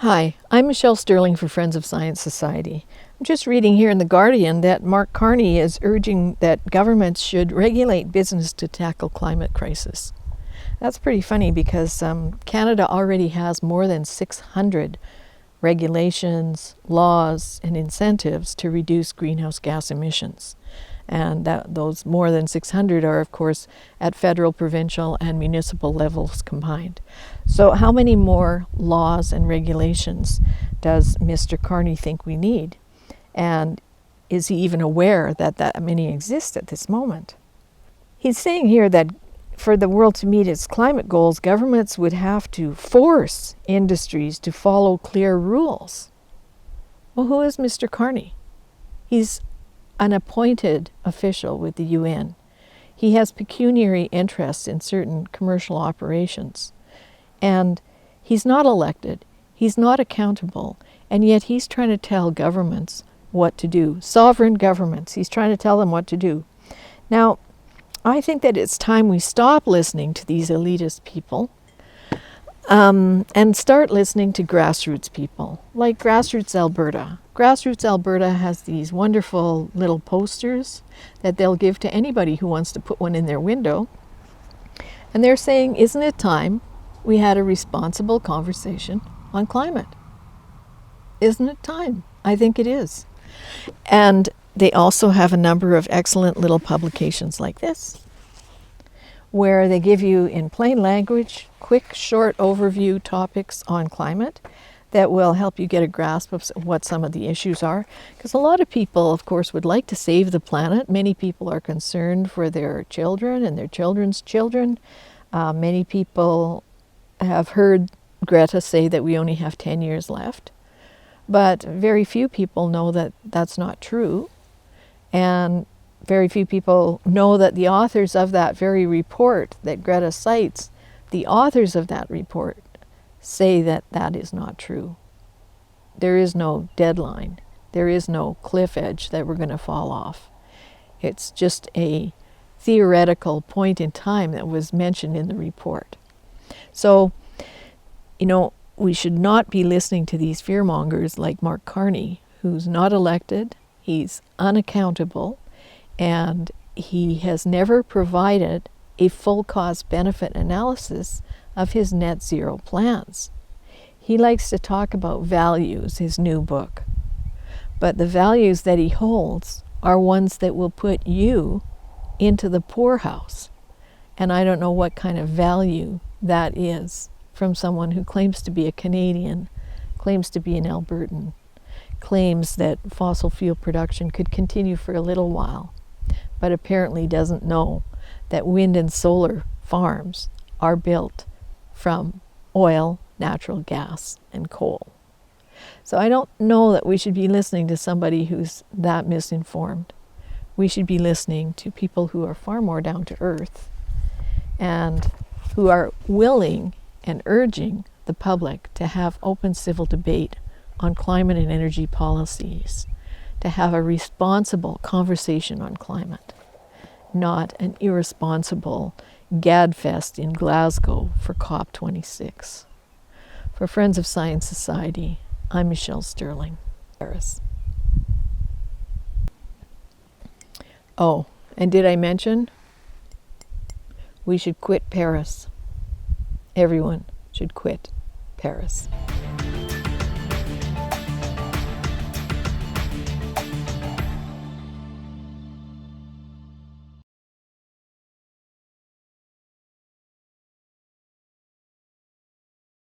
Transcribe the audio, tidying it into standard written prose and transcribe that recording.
Hi, I'm Michelle Stirling for Friends of Science Society. I'm just reading here in The Guardian that Mark Carney is urging that governments should regulate business to tackle climate crisis. That's pretty funny because Canada already has more than 600 regulations, laws, and incentives to reduce greenhouse gas emissions. And those more than 600 are, of course, at federal, provincial, and municipal levels combined. So how many more laws and regulations does Mr. Carney think we need? And is he even aware that that many exist at this moment? He's saying here that for the world to meet its climate goals, governments would have to force industries to follow clear rules. Well, who is Mr. Carney? He's an appointed official with the UN. He has pecuniary interests in certain commercial operations. And he's not elected, he's not accountable, and yet he's trying to tell governments what to do. Sovereign governments, he's trying to tell them what to do. Now, I think that it's time we stop listening to these elitist people and start listening to grassroots people, like Grassroots Alberta. Grassroots Alberta has these wonderful little posters that they'll give to anybody who wants to put one in their window. And they're saying, isn't it time we had a responsible conversation on climate? Isn't it time? I think it is. And they also have a number of excellent little publications like this, where they give you in plain language, quick, short overview topics on climate that will help you get a grasp of what some of the issues are. Because a lot of people, of course, would like to save the planet. Many people are concerned for their children and their children's children. Many people have heard Greta say that we only have 10 years left. But very few people know that that's not true. And very few people know that the authors of that very report that Greta cites, the authors of that report say that that is not true. There is no deadline. There is no cliff edge that we're going to fall off. It's just a theoretical point in time that was mentioned in the report. So, you know, we should not be listening to these fearmongers like Mark Carney, who's not elected, he's unaccountable, and he has never provided a full cost-benefit analysis of his net zero plans. He likes to talk about values, his new book, but the values that he holds are ones that will put you into the poorhouse. And I don't know what kind of value that is from someone who claims to be a Canadian, claims to be an Albertan, claims that fossil fuel production could continue for a little while, but apparently doesn't know that wind and solar farms are built from oil, natural gas, and coal. So I don't know that we should be listening to somebody who's that misinformed. We should be listening to people who are far more down to earth and who are willing and urging the public to have open civil debate on climate and energy policies, to have a responsible conversation on climate, not an irresponsible gadfest in Glasgow for COP26. For Friends of Science Society, I'm Michelle Stirling, Paris. Oh, and did I mention we should quit Paris? Everyone should quit Paris.